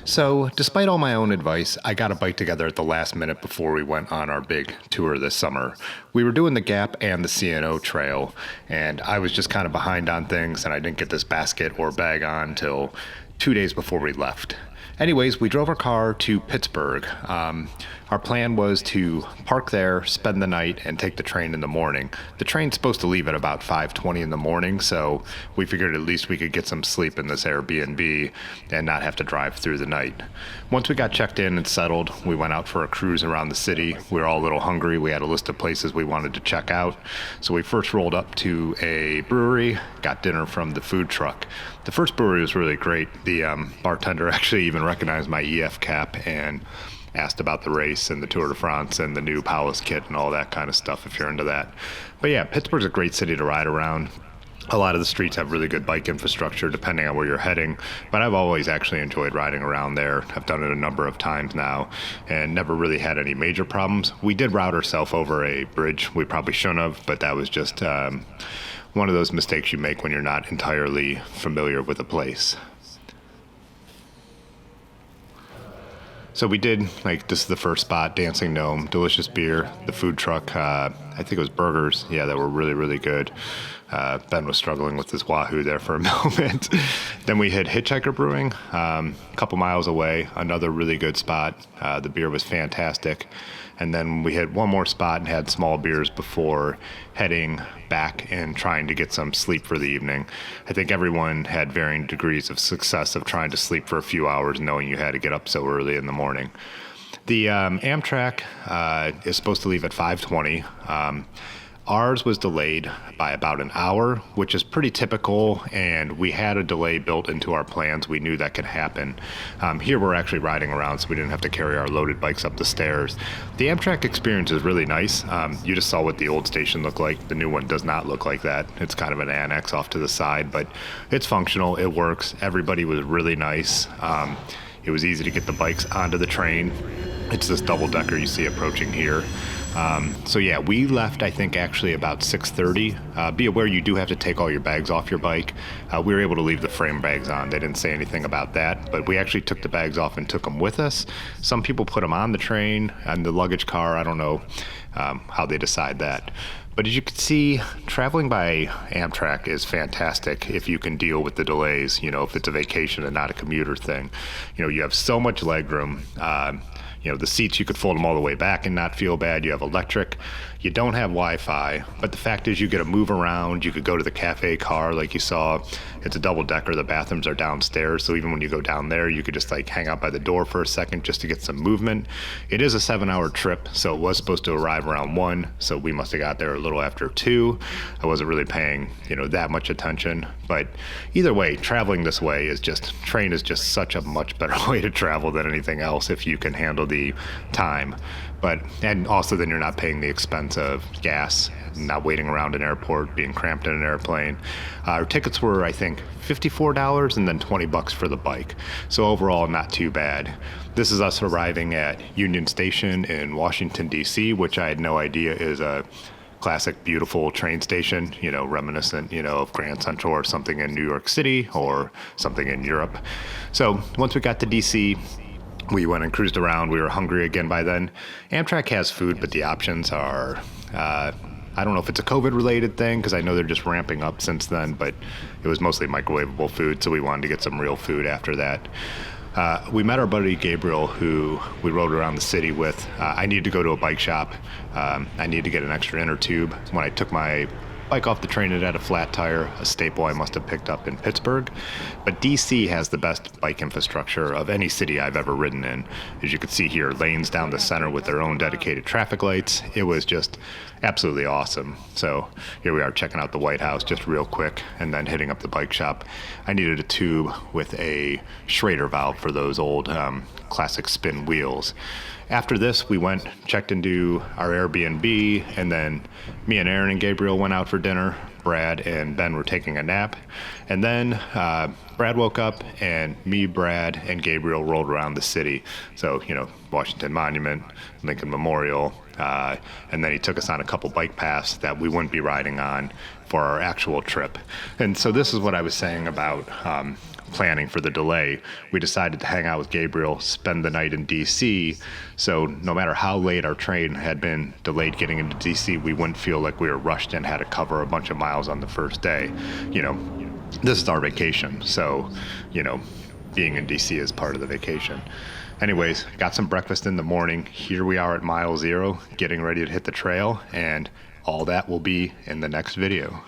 So, despite all my own advice, I got a bike together at the last minute before we went on our big tour this summer. We were doing the Gap and the C&O Trail, and I was just kind of behind on things, and I didn't get this basket or bag on till 2 days before we left. Anyways, we drove our car to Pittsburgh. Our plan was to park there, spend the night, and take the train in the morning. The train's supposed to leave at about 5:20 in the morning, so we figured at least we could get some sleep in this Airbnb and not have to drive through the night. Once we got checked in and settled, we went out for a cruise around the city. We were all a little hungry. We had a list of places we wanted to check out. So we first rolled up to a brewery, got dinner from the food truck. The first brewery was really great. The bartender actually even recognized my EF cap and asked about the race and the Tour de France and the new Palace kit and all that kind of stuff if you're into that. But yeah, Pittsburgh's a great city to ride around. A lot of the streets have really good bike infrastructure depending on where you're heading, but I've always actually enjoyed riding around there. I've done it a number of times now and never really had any major problems. We did route ourselves over a bridge. We probably shouldn't have, but that was just one of those mistakes you make when you're not entirely familiar with a place. So we did, this is the first spot, Dancing Gnome, delicious beer, the food truck, I think it was burgers, that were really, really good. Ben was struggling with his Wahoo there for a moment. Then we hit Hitchhiker Brewing, a couple miles away, another really good spot. The beer was fantastic. And then we hit one more spot and had small beers before heading back and trying to get some sleep for the evening. I think everyone had varying degrees of success of trying to sleep for a few hours knowing you had to get up so early in the morning. The Amtrak is supposed to leave at 5:20. Ours was delayed by about an hour, which is pretty typical, and we had a delay built into our plans. We knew that could happen. Here we're actually riding around, so we didn't have to carry our loaded bikes up the stairs. The Amtrak experience is really nice. You just saw what the old station looked like. The new one does not look like that. It's kind of an annex off to the side, but it's functional. It works. Everybody was really nice. It was easy to get the bikes onto the train. It's this double-decker you see approaching here. We left, I think, actually about 6:30. Be aware you do have to take all your bags off your bike. We were able to leave the frame bags on. They didn't say anything about that, but we actually took the bags off and took them with us. Some people put them on the train and the luggage car. I don't know how they decide that. But as you can see, traveling by Amtrak is fantastic if you can deal with the delays, if it's a vacation and not a commuter thing. You have so much legroom. The seats, you could fold them all the way back and not feel bad. You have electric. You don't have Wi-Fi, but the fact is you get to move around. You could go to the cafe car like you saw. It's a double-decker. The bathrooms are downstairs, so even when you go down there, you could just hang out by the door for a second just to get some movement. It is a 7-hour trip, so it was supposed to arrive around 1, so we must have got there a little after 2. I wasn't really paying, that much attention, but either way, traveling this way train is just such a much better way to travel than anything else if you can handle the time. And also then you're not paying the expense of gas, not waiting around an airport, being cramped in an airplane. Our tickets were, I think, $54 and then $20 for the bike. So overall, not too bad. This is us arriving at Union Station in Washington, D.C., which I had no idea is a classic, beautiful train station, reminiscent, of Grand Central or something in New York City or something in Europe. So once we got to D.C., we went and cruised around. We were hungry again by then. Amtrak has food, but the options are, I don't know if it's a COVID-related thing, because I know they're just ramping up since then, but it was mostly microwavable food, so we wanted to get some real food after that. We met our buddy Gabriel, who we rode around the city with. I needed to go to a bike shop. I needed to get an extra inner tube. When I took my bike off the train, it had a flat tire, a staple I must have picked up in Pittsburgh. But DC has the best bike infrastructure of any city I've ever ridden in. As you can see here, lanes down the center with their own dedicated traffic lights. It was just absolutely awesome. So here we are checking out the White House just real quick and then hitting up the bike shop. I needed a tube with a Schrader valve for those old classic spin wheels. After this, we went, checked into our Airbnb, and then me and Aaron and Gabriel went out for dinner. Brad and Ben were taking a nap. And then Brad woke up, and me, Brad, and Gabriel rolled around the city. So, Washington Monument, Lincoln Memorial, and then he took us on a couple bike paths that we wouldn't be riding on for our actual trip. And so this is what I was saying about planning for the delay, we decided to hang out with Gabriel, spend the night in DC. So no matter how late our train had been delayed getting into DC, we wouldn't feel like we were rushed and had to cover a bunch of miles on the first day. This is our vacation. So, being in DC is part of the vacation. Anyways, got some breakfast in the morning. Here we are at mile 0, getting ready to hit the trail, and all that will be in the next video.